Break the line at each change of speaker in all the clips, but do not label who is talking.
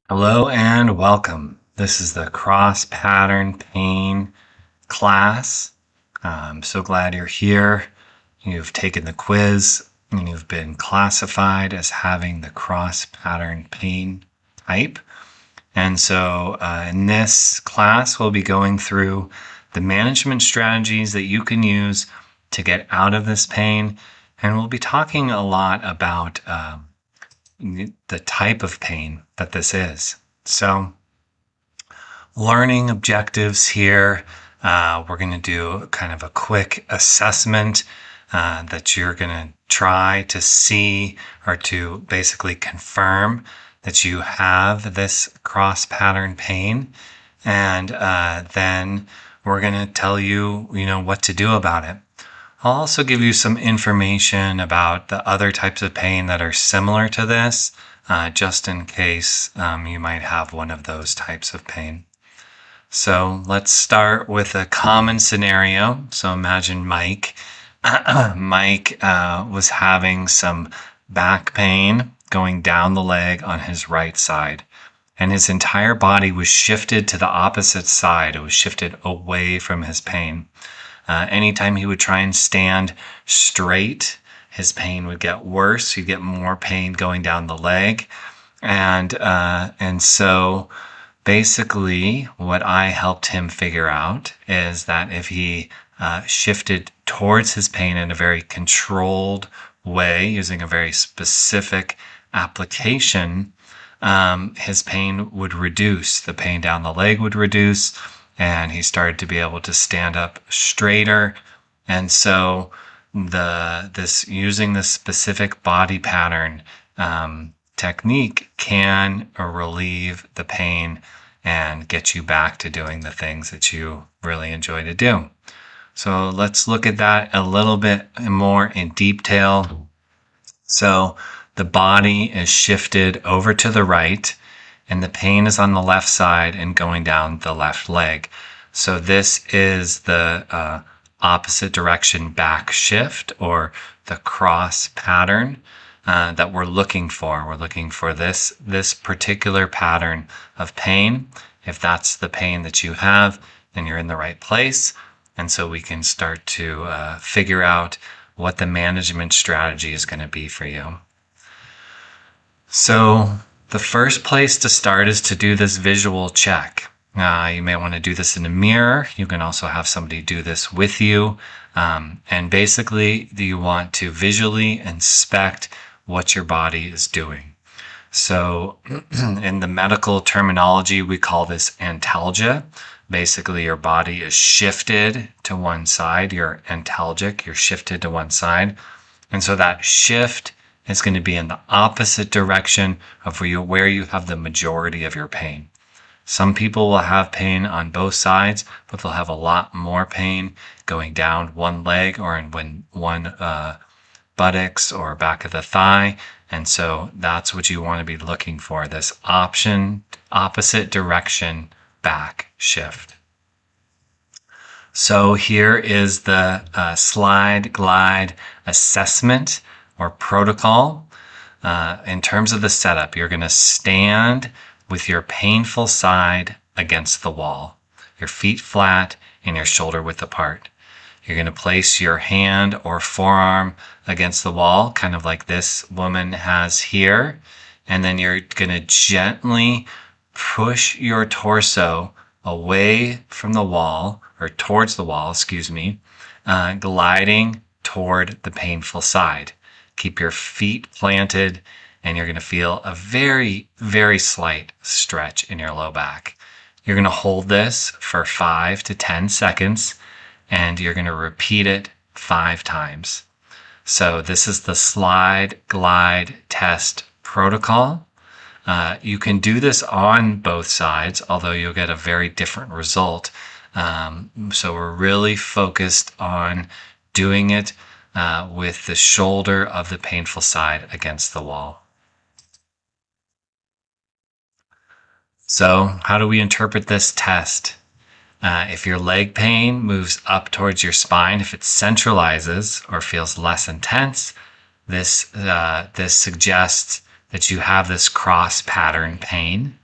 Hello and welcome. This is the cross pattern pain class. I'm so glad you're here. You've taken the quiz and you've been classified as having the cross pattern pain type. And so in this class, we'll be going through the management strategies that you can use to get out of this pain. And we'll be talking a lot about the type of pain that this is. So, learning objectives here. We're going to do kind of a quick assessment that you're going to try to see or to basically confirm that you have this cross pattern pain. And then we're going to tell you, what to do about it. I'll also give you some information about the other types of pain that are similar to this, just in case you might have one of those types of pain. So let's start with a common scenario. So imagine Mike. Mike was having some back pain going down the leg on his right side. And his entire body was shifted to the opposite side. It was shifted away from his pain. Anytime he would try and stand straight, his pain would get worse. He'd get more pain going down the leg. And so basically what I helped him figure out is that if he shifted towards his pain in a very controlled way, using a very specific application, his pain would reduce. The pain down the leg would reduce, and he started to be able to stand up straighter. And so using this specific body pattern technique can relieve the pain and get you back to doing the things that you really enjoy to do. So let's look at that a little bit more in detail. So the body is shifted over to the right, and the pain is on the left side and going down the left leg. So this is the opposite direction back shift, or the cross pattern that we're looking for. We're looking for this particular pattern of pain. If that's the pain that you have, then you're in the right place. And so we can start to figure out what the management strategy is going to be for you. So the first place to start is to do this visual check. You may want to do this in a mirror. You can also have somebody do this with you. And basically, you want to visually inspect what your body is doing. So in the medical terminology, we call this antalgia. Basically, your body is shifted to one side. You're antalgic. You're shifted to one side. And so that shift is going to be in the opposite direction of where you have the majority of your pain. Some people will have pain on both sides, but they'll have a lot more pain going down one leg or in one buttocks or back of the thigh. And so that's what you want to be looking for, this opposite direction back shift. So here is the slide glide assessment or protocol. In terms of the setup, you're going to stand with your painful side against the wall, your feet flat and your shoulder width apart. You're going to place your hand or forearm against the wall, kind of like this woman has here. And then you're going to gently push your torso away from the wall, or towards the wall, gliding toward the painful side. Keep your feet planted, and you're going to feel a very, very slight stretch in your low back. You're going to hold this for 5 to 10 seconds, and you're going to repeat it 5 times. So this is the slide glide test protocol. You can do this on both sides, although you'll get a very different result. So we're really focused on doing it with the shoulder of the painful side against the wall. So how do we interpret this test? If your leg pain moves up towards your spine, if it centralizes or feels less intense, this suggests that you have this cross pattern pain.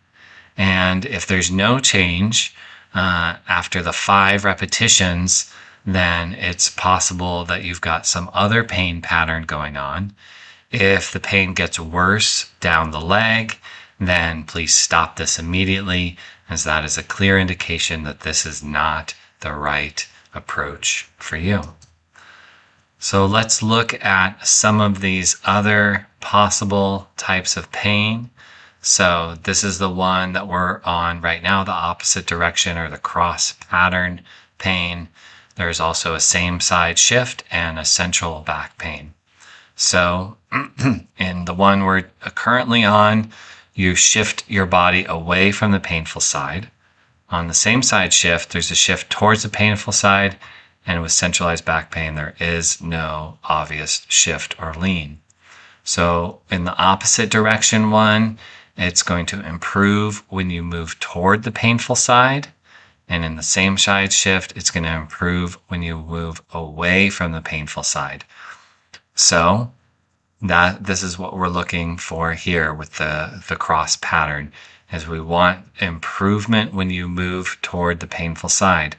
And if there's no change after the 5 repetitions, then it's possible that you've got some other pain pattern going on. If the pain gets worse down the leg, then please stop this immediately, as that is a clear indication that this is not the right approach for you. So let's look at some of these other possible types of pain. So this is the one that we're on right now, the opposite direction, or the cross pattern pain. There's also a same side shift and a central back pain. So in the one we're currently on, you shift your body away from the painful side. On the same side shift, there's a shift towards the painful side, and with centralized back pain, there is no obvious shift or lean. So in the opposite direction one, it's going to improve when you move toward the painful side. And in the same side shift, it's going to improve when you move away from the painful side. So this is what we're looking for here with the cross pattern, is we want improvement when you move toward the painful side.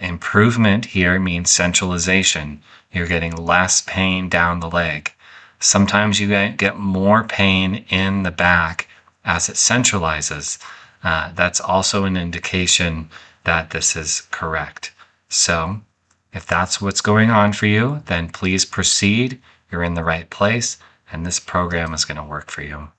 Improvement here means centralization. You're getting less pain down the leg. Sometimes you get more pain in the back as it centralizes. That's also an indication that this is correct. So if that's what's going on for you, then please proceed. You're in the right place, and this program is going to work for you.